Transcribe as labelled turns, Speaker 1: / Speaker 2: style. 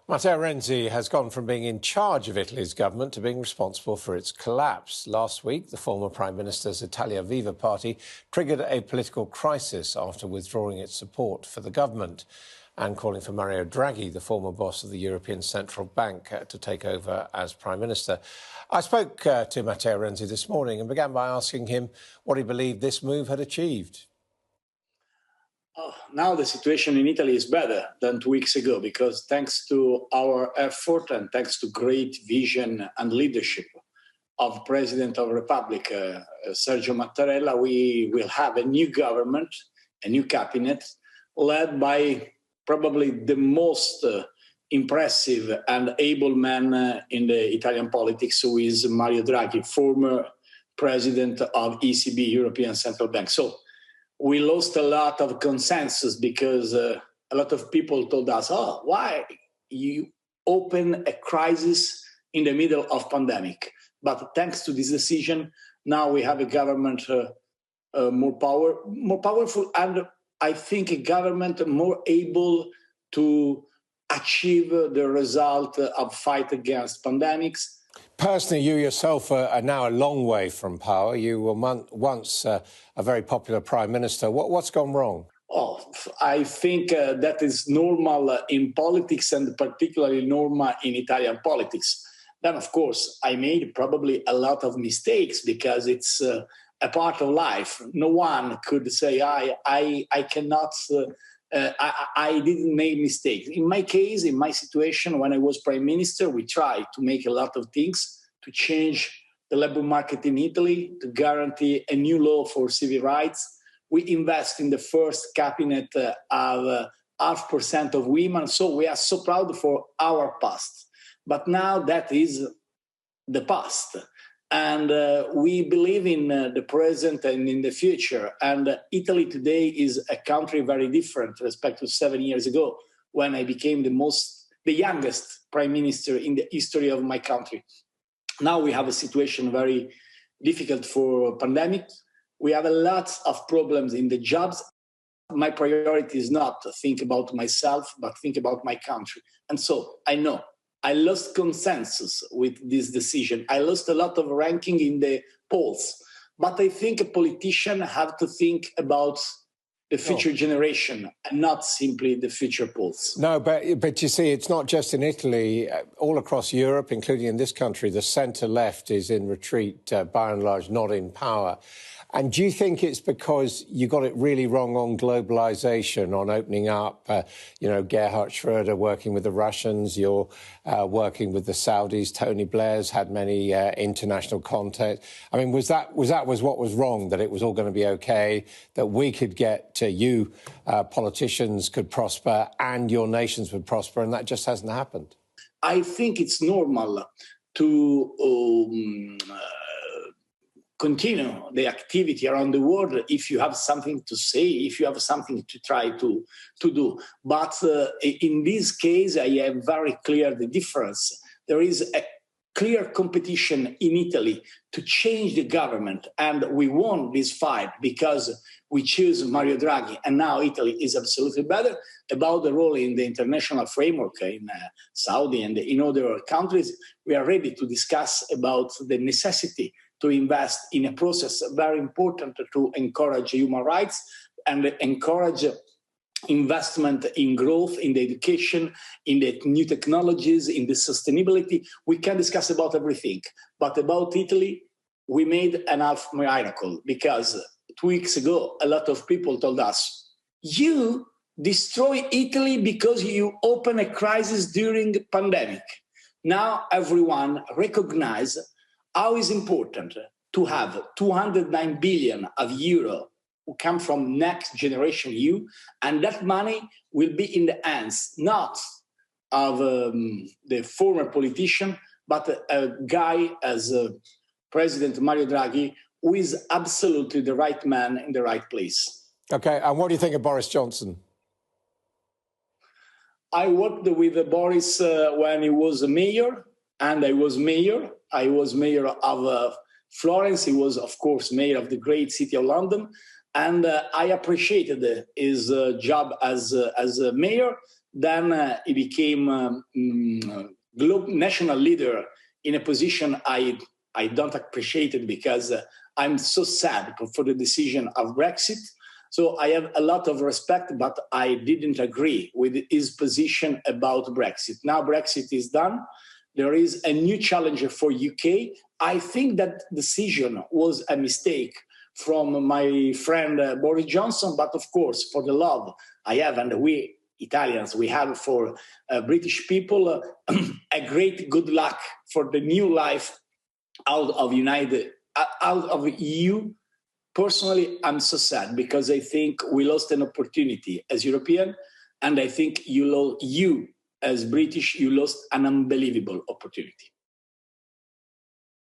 Speaker 1: Matteo Renzi has gone from being in charge of Italy's government to being responsible for its collapse. Last week, the former Prime Minister's Italia Viva party triggered a political crisis after withdrawing its support for the government and calling for Mario Draghi, the former boss of the European Central Bank, to take over as Prime Minister. I spoke to Matteo Renzi this morning and began by asking him what he believed this move had achieved.
Speaker 2: Now the situation in Italy is better than 2 weeks ago because thanks to our effort and thanks to great vision and leadership of President of the Republic, Sergio Mattarella, we will have a new government, a new cabinet, led by probably the most impressive and able man in the Italian politics, who is Mario Draghi, former president of ECB, European Central Bank. So we lost a lot of consensus because a lot of people told us, why you open a crisis in the middle of pandemic? But thanks to this decision, now we have a government more powerful, and I think a government more able to achieve the result of fight against pandemics.
Speaker 1: Personally, you yourself are now a long way from power. You were once a very popular prime minister. What's gone wrong?
Speaker 2: I think that is normal in politics, and particularly normal in Italian politics. Then, of course, I made probably a lot of mistakes because it's a part of life. No one could say I cannot. I didn't make mistakes. In my case, in my situation, when I was prime minister, we tried to make a lot of things to change the labor market in Italy, to guarantee a new law for civil rights. We invest in the first cabinet of 0.5% of women. So we are so proud for our past. But now that is the past. And we believe in the present and in the future. And Italy today is a country very different with respect to 7 years ago, when I became the youngest prime minister in the history of my country. Now we have a situation very difficult for pandemic. We have a lot of problems in the jobs. My priority is not to think about myself, but think about my country. And so I know I lost consensus with this decision. I lost a lot of ranking in the polls. But I think a politician have to think about the future generation and not simply the future polls.
Speaker 1: No, but you see, it's not just in Italy. All across Europe, including in this country, the centre-left is in retreat, by and large, not in power. And do you think it's because you got it really wrong on globalisation, on opening up, Gerhard Schröder working with the Russians, you're working with the Saudis, Tony Blair's had many international contacts. I mean, was that what was wrong, that it was all going to be OK, that we could get to you, politicians could prosper and your nations would prosper, and that just hasn't happened?
Speaker 2: I think it's normal to continue the activity around the world if you have something to say, if you have something to try to do. But in this case, I have very clear the difference. There is a clear competition in Italy to change the government, and we won this fight because we choose Mario Draghi, and now Italy is absolutely better. About the role in the international framework in Saudi and in other countries, we are ready to discuss about the necessity to invest in a process very important to encourage human rights and encourage investment in growth, in the education, in the new technologies, in the sustainability. We can discuss about everything. But about Italy, we made an half miracle because 2 weeks ago, a lot of people told us, you destroy Italy because you open a crisis during the pandemic. Now everyone recognizes how is important to have 209 billion of euro who come from Next Generation EU, and that money will be in the hands not of the former politician, but a guy as President Mario Draghi, who is absolutely the right man in the right place.
Speaker 1: OK, and what do you think of Boris Johnson?
Speaker 2: I worked with Boris when he was a mayor, and I was mayor. I was mayor of Florence. He was, of course, mayor of the great city of London. And I appreciated his job as a mayor Then he became national leader in a position I don't appreciate it, because I'm so sad for the decision of Brexit. So I have a lot of respect, but I didn't agree with his position about Brexit. Now Brexit is done. There is a new challenger for UK. I think that decision was a mistake from my friend Boris Johnson, but of course, for the love I have, and we Italians, we have for British people, a great good luck for the new life out of EU. Personally, I'm so sad, because I think we lost an opportunity as European, and I think you as British, you lost an unbelievable opportunity.